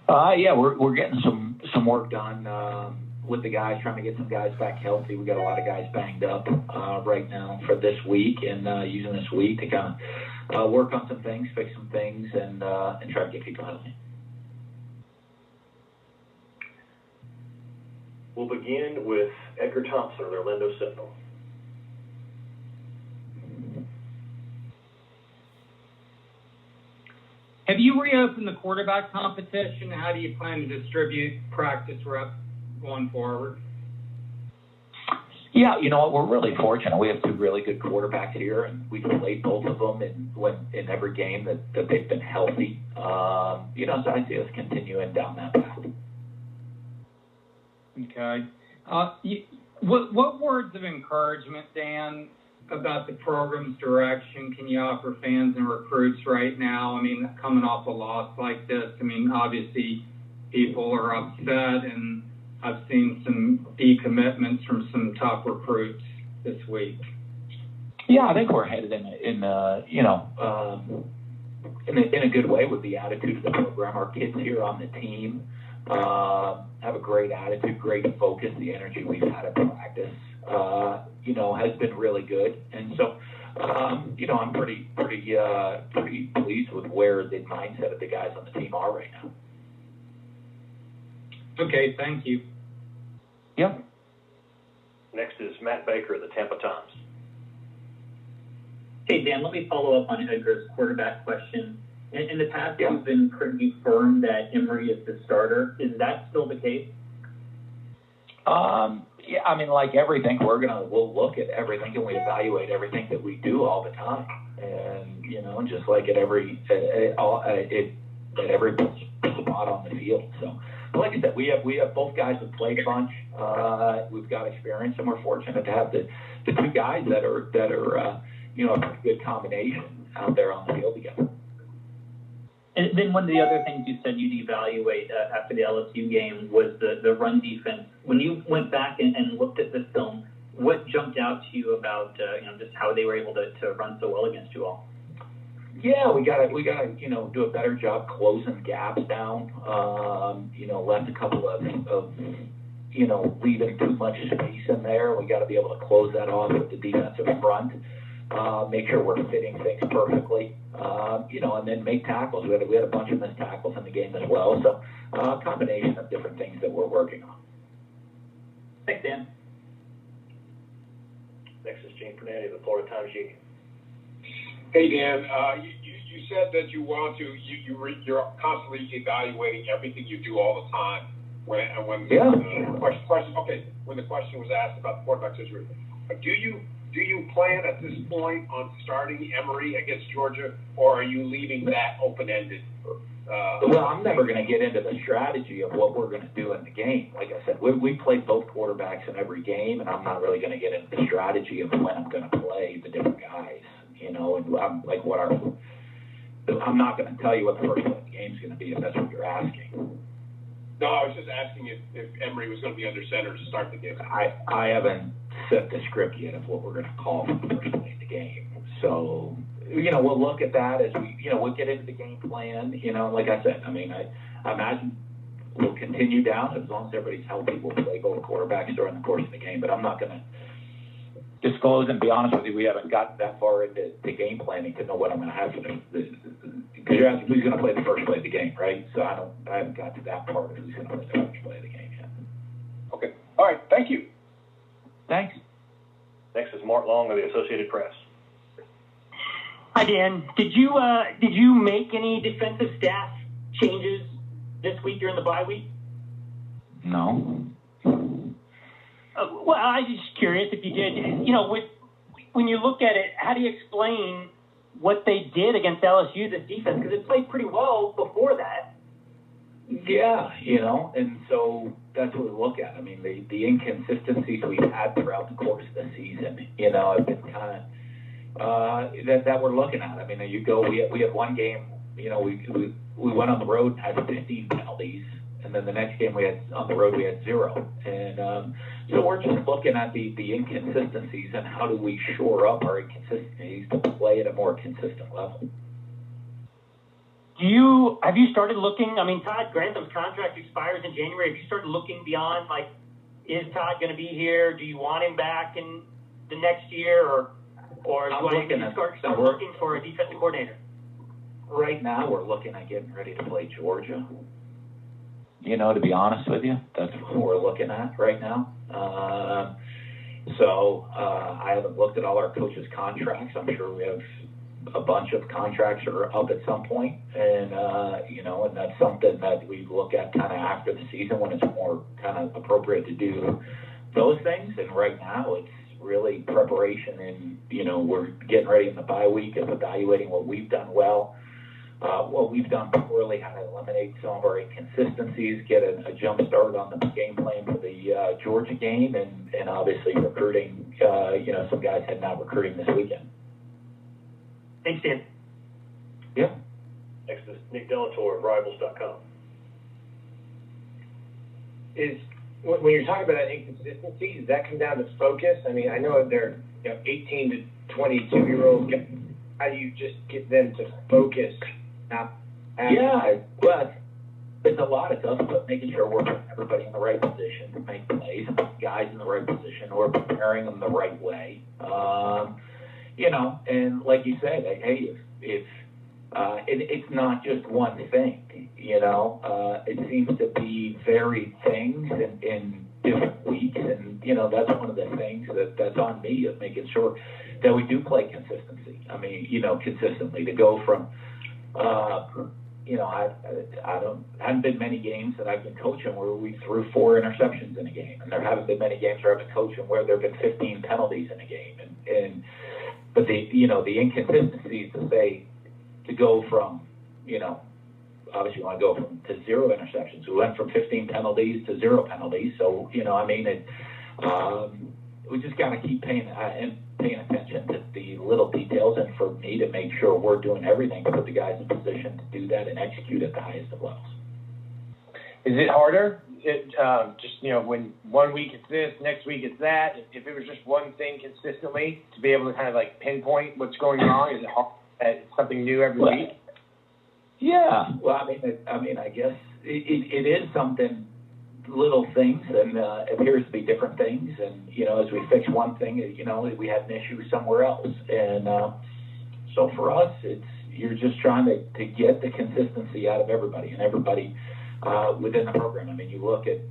Yeah, we're getting some work done with the guys, trying to get some guys back healthy. We got a lot of guys banged up right now for this week, and using this week to kind of work on some things, fix some things, and try to get people healthy. We'll begin with Edgar Thompson of the Orlando Sentinel. Have you reopened the quarterback competition? How do you plan to distribute practice reps going forward? Yeah, you know what? We're really fortunate. We have two really good quarterbacks here, and we've played both of them in every game that they've been healthy. So I see us continuing down that path. Okay. What words of encouragement, Dan, about the program's direction can you offer fans and recruits right now? I mean, coming off a loss like this, I mean, obviously people are upset, and I've seen some decommitments from some top recruits this week. Yeah, I think we're headed in a good way with the attitude of the program. Our kids here on the team have a great attitude, great focus. The energy we've had at practice, has been really good. And so, I'm pretty pleased with where the mindset of the guys on the team are right now. Okay, thank you. Yeah. Next is Matt Baker of the Tampa Times. Hey, Dan, let me follow up on Edgar's quarterback question. In the past, you've been pretty firm that Emory is the starter. Is that still the case? Yeah, I mean, like everything, we'll look at everything and we evaluate everything that we do all the time, and just like at every spot on the field. So, but like I said, we have both guys that played a bunch. We've got experience, and we're fortunate to have the two guys that are a pretty good combination out there on the field together. And then one of the other things you said you'd evaluate after the LSU game was the run defense. When you went back and looked at the film, what jumped out to you about just how they were able to run so well against you all? Yeah, we gotta do a better job closing gaps down. Left a couple of leaving too much space in there. We got to be able to close that off with the defensive front. Make sure we're fitting things perfectly, and then make tackles. We had a bunch of missed tackles in the game as well. So a combination of different things that we're working on. Thanks, Dan. Next is Gene Pernetti of the Florida Times Union. Hey, Dan, you said that you're constantly evaluating everything you do all the time. When the question was asked about the quarterback situation, do you plan at this point on starting Emory against Georgia, or are you leaving that open-ended? Well, I'm never going to get into the strategy of what we're going to do in the game. Like I said, we play both quarterbacks in every game, and I'm not really going to get into the strategy of when I'm going to play the different guys. And I'm not going to tell you what the first play of the game is going to be if that's what you're asking. No, I was just asking if Emory was going to be under center to start the game. I haven't set the script yet of what we're going to call for the first play of the game. So, we'll look at that as we'll get into the game plan. Like I said, I mean, I imagine we'll continue down as long as everybody's healthy. We'll play both quarterbacks during the course of the game, but I'm not going to disclose and be honest with you. We haven't gotten that far into the game planning to know what I'm going to have for because you're asking who's going to play the first play of the game, right? So I haven't got to that part of who's going to play the first play of the game yet. Okay. All right. Thank you. Thanks. Next is Mark Long of the Associated Press. Hi, Dan. Did you make any defensive staff changes this week during the bye week? No. Well, I was just curious if you did. When you look at it, how do you explain what they did against LSU, this defense? Because it played pretty well before that. Yeah, and so that's what we look at. I mean, the inconsistencies we've had throughout the course of the season, have been kind of that we're looking at. I mean, we had one game, we went on the road and had 15 penalties, and then the next game we had 0. And so we're just looking at the inconsistencies and how do we shore up our inconsistencies to play at a more consistent level. have you started looking? I mean, Todd Grantham's contract expires in January. Have you started looking beyond, like, is Todd going to be here? Do you want him back in the next year, or do I need to start looking for a defensive coordinator? Right now, we're looking at getting ready to play Georgia. To be honest with you, that's what we're looking at right now. So I haven't looked at all our coaches' contracts. I'm sure we have a bunch of contracts that are up at some point, and and that's something that we look at kind of after the season when it's more kind of appropriate to do those things. And right now, it's really preparation, and we're getting ready in the bye week of evaluating what we've done well, what we've done poorly, how to eliminate some of our inconsistencies, get a jump start on the game plan for the Georgia game, and obviously recruiting. Some guys heading out recruiting this weekend. Thanks, Dan. Yeah. Next is Nick Delator of Rivals.com. When you're talking about that inconsistency, does that come down to focus? I mean, I know they're 18 to 22-year-olds. How do you just get them to focus? But it's a lot of stuff, but making sure we're putting everybody in the right position to make plays, guys in the right position, we're preparing them the right way. And like you said, hey, if it's not just one thing, it seems to be varied things in different weeks, and that's one of the things that's on me, of making sure that we do play consistency. I mean, consistently to go from, haven't been many games that I've been coaching where we threw 4 interceptions in a game, and there haven't been many games where I've been coaching where there have been 15 penalties in a game, but the inconsistencies to go from, obviously you want to go to 0 interceptions. We went from 15 penalties to 0 penalties. So, we just got to keep paying attention to the little details, and for me to make sure we're doing everything to put the guys in position to do that and execute at the highest of levels. Is it harder? When one week it's this, next week it's that. If it was just one thing consistently, to be able to kind of like pinpoint what's going wrong, is it hard? Something new every week? Yeah. Well, I guess it is something, little things, and it appears to be different things. And as we fix one thing, we had an issue somewhere else. And so for us, you're just trying to get the consistency out of everybody, and everybody within the program. I mean, you look at,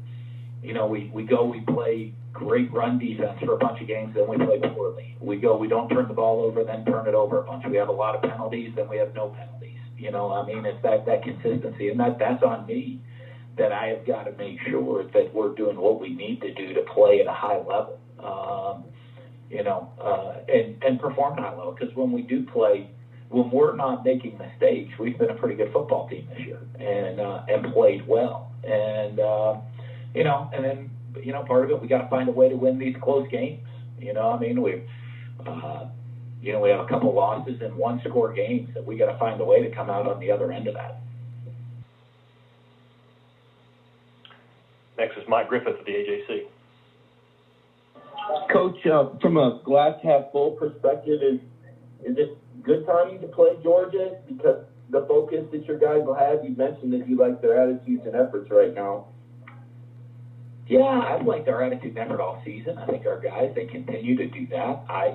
we play great run defense for a bunch of games, then we play poorly. We don't turn the ball over, then turn it over a bunch. We have a lot of penalties, then we have no penalties. It's that consistency, and that's on me, that I have got to make sure that we're doing what we need to do to play at a high level, and perform at a high level. Because when we do play, when we're not making mistakes, we've been a pretty good football team this year, and played well. And and then part of it, we got to find a way to win these close games. We have a couple losses in 1-score games that we got to find a way to come out on the other end of that. Next is Mike Griffith of the AJC. Coach, from a glass half full perspective, is it good timing to play Georgia because the focus that your guys will have? You mentioned that you like their attitudes and efforts right now. Yeah, I've liked our attitude and effort all season. I think our guys, they continue to do that. I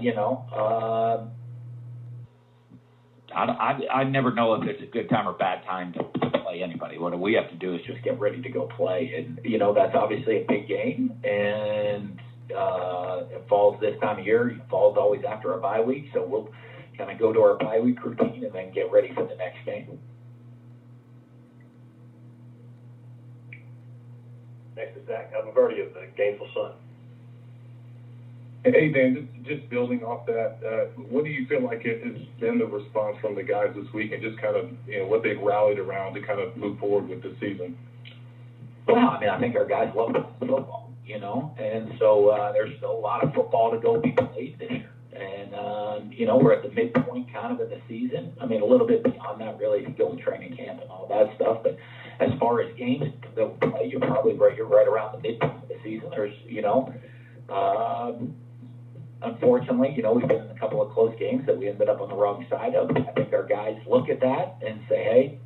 never know if it's a good time or bad time to play anybody. What we have to do is just get ready to go play. And, that's obviously a big game. And it falls this time of year. It falls always after a bye week. So we'll kind of go to our bye week routine and then get ready for the next game. Next is Zach Alvaverdi of the Gainesville Sun. Hey, Dan, just building off that, what do you feel like has been the response from the guys this week, and just kind of, what they've rallied around to kind of move forward with the season? Well, I think our guys love football, and so there's still a lot of football to go be played this year. And, we're at the midpoint kind of of the season. A little bit beyond that, really, if you go to training camp and all that stuff. But as far as games that we play, you're right around the midpoint of the season. There's, unfortunately, we've been in a couple of close games that we ended up on the wrong side of. I think our guys look at that and say, hey,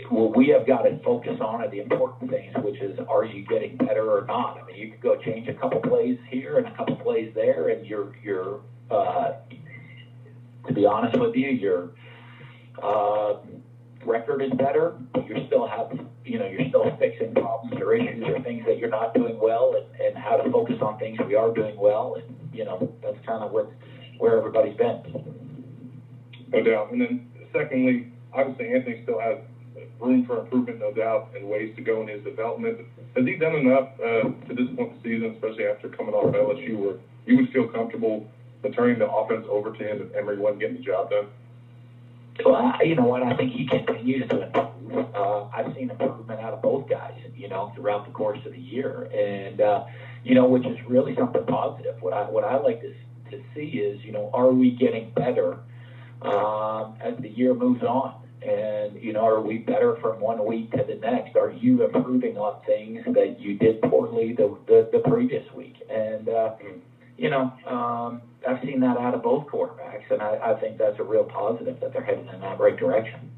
what we have got to focus on are the important things, which is, are you getting better or not? I mean, you could go change a couple plays here and a couple plays there, and you're to be honest with you, your record is better, but you're still fixing problems or issues or things that you're not doing well, and how to focus on things we are doing well, and that's kind of where everybody's been. No doubt. And then secondly, obviously Anthony still has room for improvement, no doubt, and ways to go in his development. Has he done enough to this point in the season, especially after coming off LSU, where you would feel comfortable turning the offense over to him if Emory wasn't getting the job done? Well, you know what? I think he continues to improve. I've seen improvement out of both guys, throughout the course of the year, and which is really something positive. What I like to see is, are we getting better as the year moves on? And, are we better from one week to the next? Are you improving on things that you did poorly the previous week? And, I've seen that out of both quarterbacks, and I think that's a real positive that they're heading in that right direction.